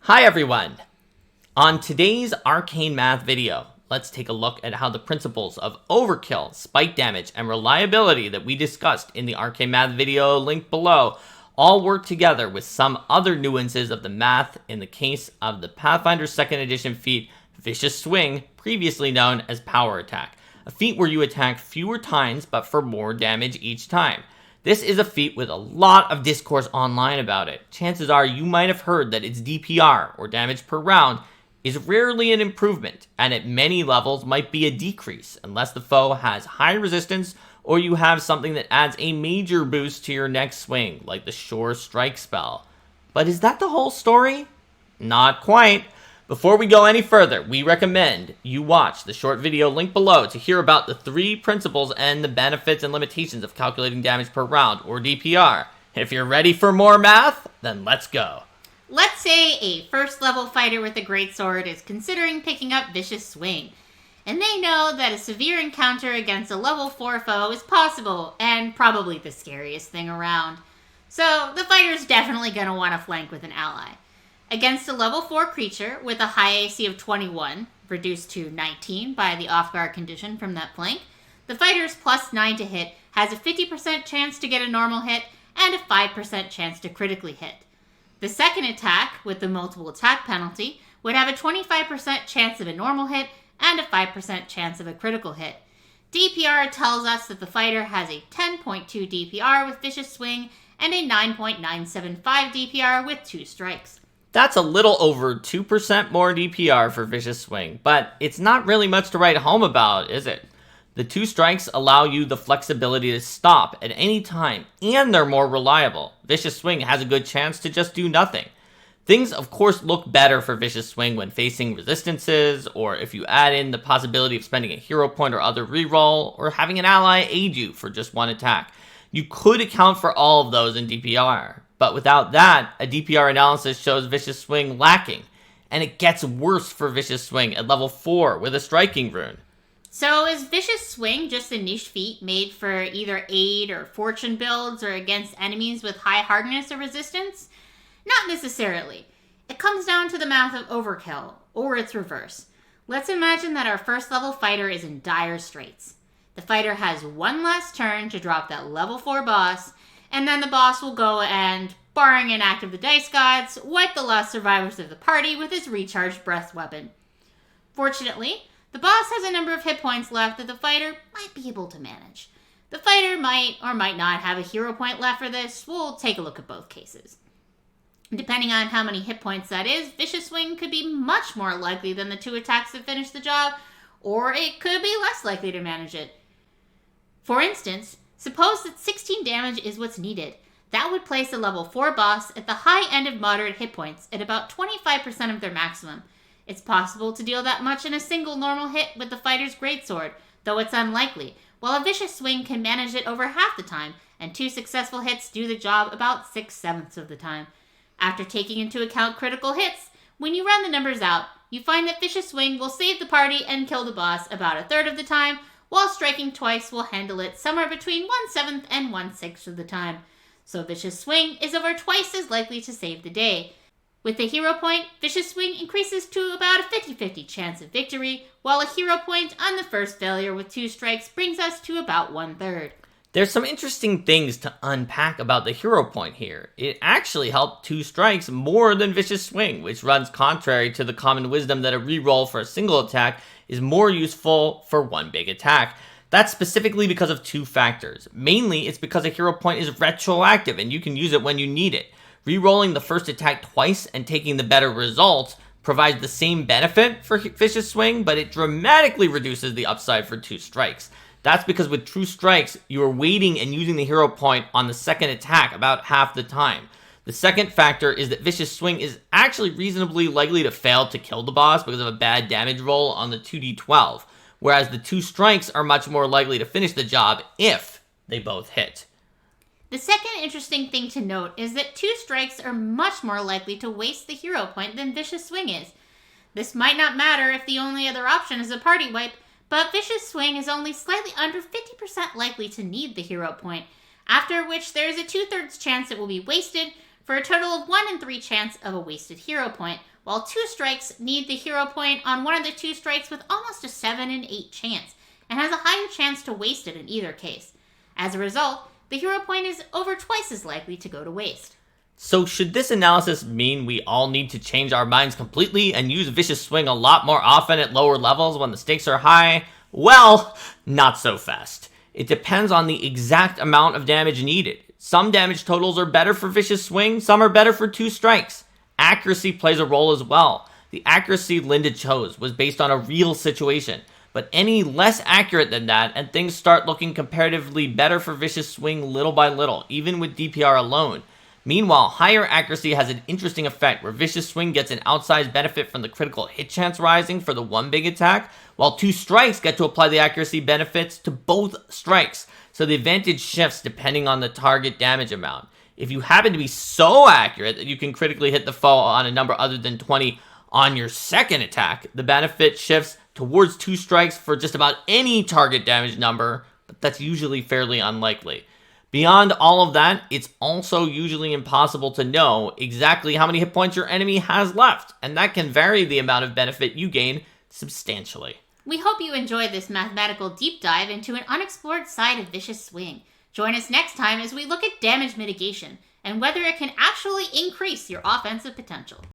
Hi everyone! On today's Arcane Math video, let's take a look at how the principles of overkill, spike damage, and reliability that we discussed in the Arcane Math video linked below all work together with some other nuances of the math in the case of the Pathfinder Second Edition feat Vicious Swing, previously known as Power Attack, a feat where you attack fewer times but for more damage each time. This is a feat with a lot of discourse online about it. Chances are you might have heard that its DPR, or damage per round, is rarely an improvement, and at many levels might be a decrease, unless the foe has high resistance or you have something that adds a major boost to your next swing, like the Sure Strike spell. But is that the whole story? Not quite. Before we go any further, we recommend you watch the short video linked below to hear about the 3 principles and the benefits and limitations of calculating damage per round, or DPR. If you're ready for more math, then let's go. Let's say a first level fighter with a greatsword is considering picking up Vicious Swing, and they know that a severe encounter against a level 4 foe is possible, and probably the scariest thing around. So the fighter's definitely going to want to flank with an ally. Against a level 4 creature with a high AC of 21, reduced to 19 by the off-guard condition from that flank, the fighter's plus 9 to hit has a 50% chance to get a normal hit and a 5% chance to critically hit. The second attack, with the multiple attack penalty, would have a 25% chance of a normal hit and a 5% chance of a critical hit. DPR tells us that the fighter has a 10.2 DPR with Vicious Swing and a 9.975 DPR with 2 strikes. That's a little over 2% more DPR for Vicious Swing, but it's not really much to write home about, is it? The 2 strikes allow you the flexibility to stop at any time, and they're more reliable. Vicious Swing has a good chance to just do nothing. Things, of course, look better for Vicious Swing when facing resistances, or if you add in the possibility of spending a hero point or other reroll, or having an ally aid you for just one attack. You could account for all of those in DPR. But without that, a DPR analysis shows Vicious Swing lacking, and it gets worse for Vicious Swing at level 4 with a striking rune. So is Vicious Swing just a niche feat made for either aid or fortune builds or against enemies with high hardness or resistance? Not necessarily. It comes down to the math of overkill, or its reverse. Let's imagine that our first level fighter is in dire straits. The fighter has one last turn to drop that level 4 boss, and then the boss will go and, barring an act of the dice gods, wipe the last survivors of the party with his recharged breath weapon. Fortunately, the boss has a number of hit points left that the fighter might be able to manage. The fighter might or might not have a hero point left for this. We'll take a look at both cases. Depending on how many hit points that is, Vicious Swing could be much more likely than the 2 attacks that finish the job, or it could be less likely to manage it. For instance, suppose that 16 damage is what's needed. That would place a level 4 boss at the high end of moderate hit points at about 25% of their maximum. It's possible to deal that much in a single normal hit with the fighter's greatsword, though it's unlikely, while a Vicious Swing can manage it over half the time, and 2 successful hits do the job about 6/7 of the time. After taking into account critical hits, when you run the numbers out, you find that Vicious Swing will save the party and kill the boss about 1/3 of the time, while striking twice will handle it somewhere between 1/7 and 1/6 of the time. So Vicious Swing is over twice as likely to save the day. With the hero point, Vicious Swing increases to about a 50-50 chance of victory, while a hero point on the first failure with 2 strikes brings us to about 1/3. There's some interesting things to unpack about the hero point here. It actually helped 2 strikes more than Vicious Swing, which runs contrary to the common wisdom that a reroll for a single attack is more useful for one big attack. That's specifically because of 2 factors. Mainly, it's because a hero point is retroactive and you can use it when you need it. Rerolling the first attack twice and taking the better result provides the same benefit for Vicious Swing, but it dramatically reduces the upside for 2 strikes. That's because with 2 strikes, you are waiting and using the hero point on the second attack about half the time. The second factor is that Vicious Swing is actually reasonably likely to fail to kill the boss because of a bad damage roll on the 2d12, whereas the 2 strikes are much more likely to finish the job if they both hit. The second interesting thing to note is that 2 strikes are much more likely to waste the hero point than Vicious Swing is. This might not matter if the only other option is a party wipe, but Vicious Swing is only slightly under 50% likely to need the hero point, after which there is a 2/3 chance it will be wasted, for a total of 1 in 3 chance of a wasted hero point, while 2 strikes need the hero point on one of the 2 strikes with almost a 7 in 8 chance, and has a higher chance to waste it in either case. As a result, the hero point is over twice as likely to go to waste. So should this analysis mean we all need to change our minds completely and use Vicious Swing a lot more often at lower levels when the stakes are high? Well, not so fast. It depends on the exact amount of damage needed. Some damage totals are better for Vicious Swing, some are better for 2 strikes. Accuracy plays a role as well. The accuracy Linda chose was based on a real situation, but any less accurate than that and things start looking comparatively better for Vicious Swing little by little, even with DPR alone. Meanwhile, higher accuracy has an interesting effect where Vicious Swing gets an outsized benefit from the critical hit chance rising for the one big attack, while 2 strikes get to apply the accuracy benefits to both strikes, so the advantage shifts depending on the target damage amount. If you happen to be so accurate that you can critically hit the foe on a number other than 20 on your second attack, the benefit shifts towards 2 strikes for just about any target damage number, but that's usually fairly unlikely. Beyond all of that, it's also usually impossible to know exactly how many hit points your enemy has left, and that can vary the amount of benefit you gain substantially. We hope you enjoyed this mathematical deep dive into an unexplored side of Vicious Swing. Join us next time as we look at damage mitigation and whether it can actually increase your offensive potential.